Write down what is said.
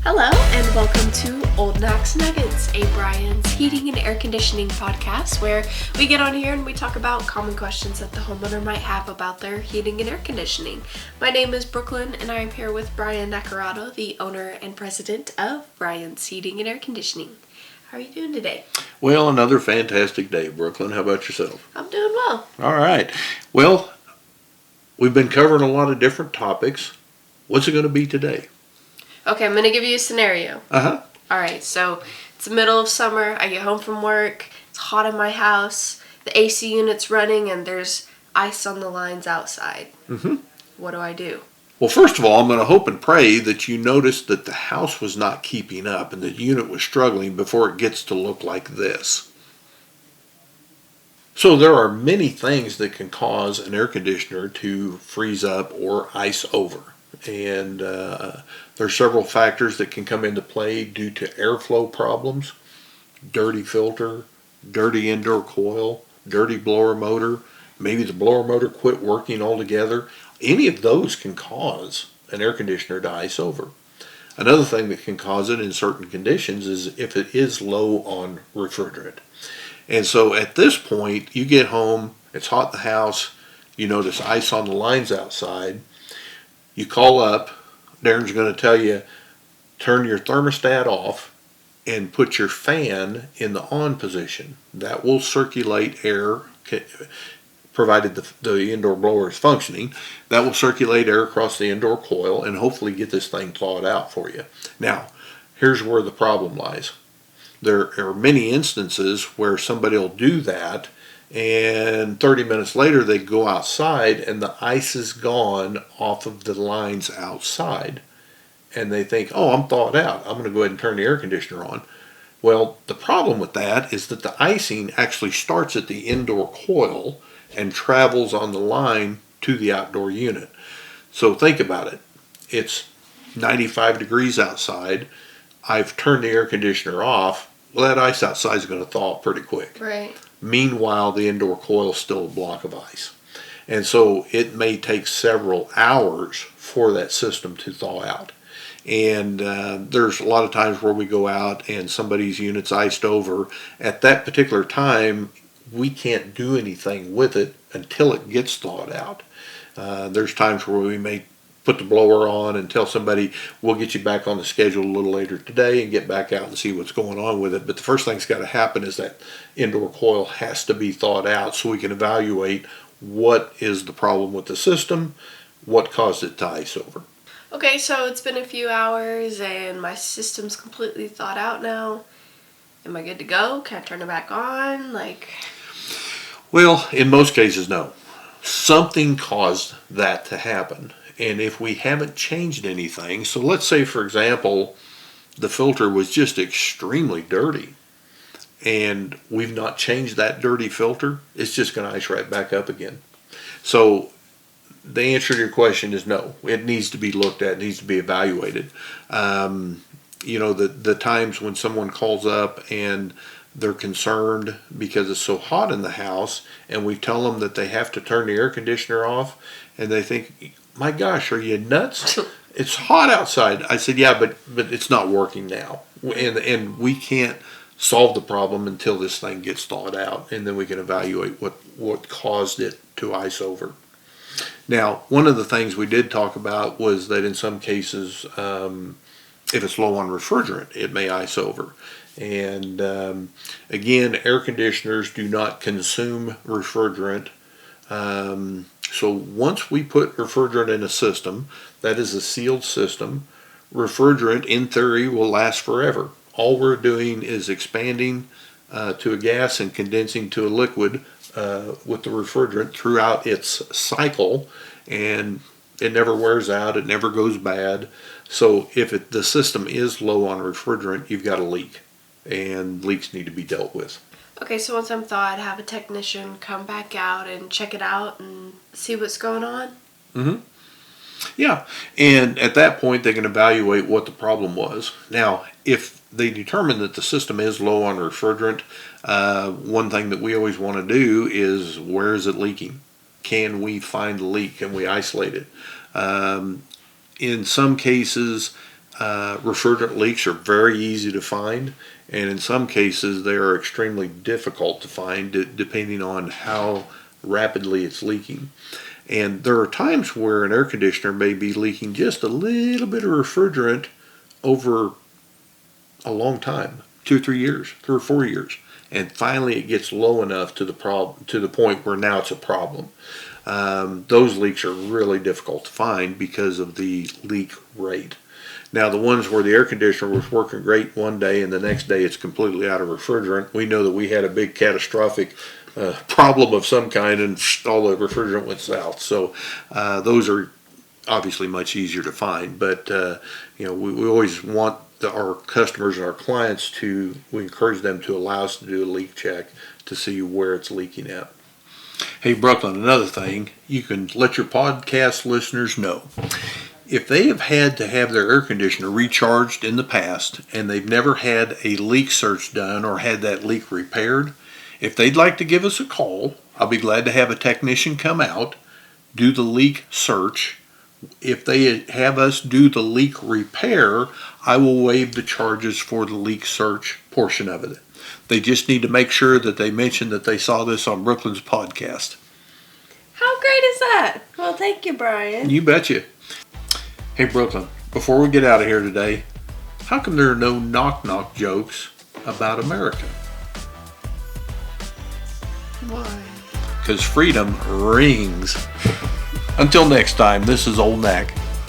Hello and welcome to Old Knocks Nuggets, a Bryan's heating and air conditioning podcast where we get on here and we talk about common questions that the homeowner might have about their heating and air conditioning. My name is Brooklyn and I am here with Bryan Nacarado, the owner and president of Bryan's Heating and Air Conditioning. How are you doing today? Well, another fantastic day, Brooklyn. How about yourself? I'm doing well. All right. Well, we've been covering a lot of different topics. What's it going to be today? Okay, I'm going to give you a scenario. Uh-huh. All right, so it's the middle of summer. I get home from work. It's hot in my house. The AC unit's running and there's ice on the lines outside. Mm-hmm. What do I do? Well, first of all, I'm going to hope and pray that you noticed that the house was not keeping up and the unit was struggling before it gets to look like this. So there are many things that can cause an air conditioner to freeze up or ice over. And there's several factors that can come into play due to airflow problems, dirty filter, dirty indoor coil, dirty blower motor, maybe the blower motor quit working altogether. Any of those can cause an air conditioner to ice over. Another thing that can cause it in certain conditions is if it is low on refrigerant. And so at this point, you get home, it's hot in the house, you notice ice on the lines outside. You call up, Darren's going to tell you, turn your thermostat off and put your fan in the on position. That will circulate air, provided the indoor blower is functioning. That will circulate air across the indoor coil and hopefully get this thing thawed out for you. Now, here's where the problem lies. There are many instances where somebody will do that and 30 minutes later they go outside and the ice is gone off of the lines outside and they think, oh, I'm thawed out, I'm going to go ahead and turn the air conditioner on. Well, the problem with that is that the icing actually starts at the indoor coil and travels on the line to the outdoor unit. So think about it. It's 95 degrees outside. I've turned the air conditioner off. Well, that ice outside is going to thaw pretty quick. Right. Meanwhile, the indoor coil is still a block of ice. And so it may take several hours for that system to thaw out. And there's a lot of times where we go out and somebody's unit's iced over. At that particular time, we can't do anything with it until it gets thawed out. There's times where we may put the blower on and tell somebody, we'll get you back on the schedule a little later today and get back out and see what's going on with it. But the first thing that's got to happen is that indoor coil has to be thawed out so we can evaluate what is the problem with the system, what caused it to ice over. Okay, so it's been a few hours and my system's completely thawed out now. Am I good to go? Can I turn it back on? Well, in most cases, no. Something caused that to happen. And if we haven't changed anything, so let's say, for example, the filter was just extremely dirty and we've not changed that dirty filter, it's just going to ice right back up again. So the answer to your question is no. It needs to be looked at, it needs to be evaluated. The times when someone calls up and they're concerned because it's so hot in the house and we tell them that they have to turn the air conditioner off and they think, my gosh, are you nuts? It's hot outside. I said, yeah, but it's not working now. And we can't solve the problem until this thing gets thawed out, and then we can evaluate what caused it to ice over. Now, one of the things we did talk about was that in some cases, if it's low on refrigerant, it may ice over. And again, air conditioners do not consume refrigerant. So once we put refrigerant in a system, that is a sealed system, refrigerant in theory will last forever. All we're doing is expanding to a gas and condensing to a liquid with the refrigerant throughout its cycle, and it never wears out, it never goes bad. So if the system is low on refrigerant, you've got a leak, and leaks need to be dealt with. Okay, so once I'm thawed, have a technician come back out and check it out and see what's going on? Mm-hmm. Yeah, and at that point they can evaluate what the problem was. Now, if they determine that the system is low on refrigerant, one thing that we always want to do is, where is it leaking? Can we find the leak? Can we isolate it? In some cases, refrigerant leaks are very easy to find, and in some cases they are extremely difficult to find depending on how rapidly it's leaking. And there are times where an air conditioner may be leaking just a little bit of refrigerant over a long time, 2 or 3 years, 3 or 4 years, and finally it gets low enough to the point where now it's a problem. Those leaks are really difficult to find because of the leak rate. Now, the ones where the air conditioner was working great one day and the next day it's completely out of refrigerant, we know that we had a big catastrophic problem of some kind and all the refrigerant went south. So those are obviously much easier to find. But we always want our customers and our clients we encourage them to allow us to do a leak check to see where it's leaking at. Hey, Brooklyn, another thing, you can let your podcast listeners know. If they have had to have their air conditioner recharged in the past and they've never had a leak search done or had that leak repaired, if they'd like to give us a call, I'll be glad to have a technician come out, do the leak search. If they have us do the leak repair, I will waive the charges for the leak search portion of it. They just need to make sure that they mention that they saw this on Brooklyn's podcast. How great is that? Well, thank you, Brian. You betcha. Hey, Brooklyn, before we get out of here today, how come there are no knock-knock jokes about America? Why? Because freedom rings. Until next time, this is Old Knack.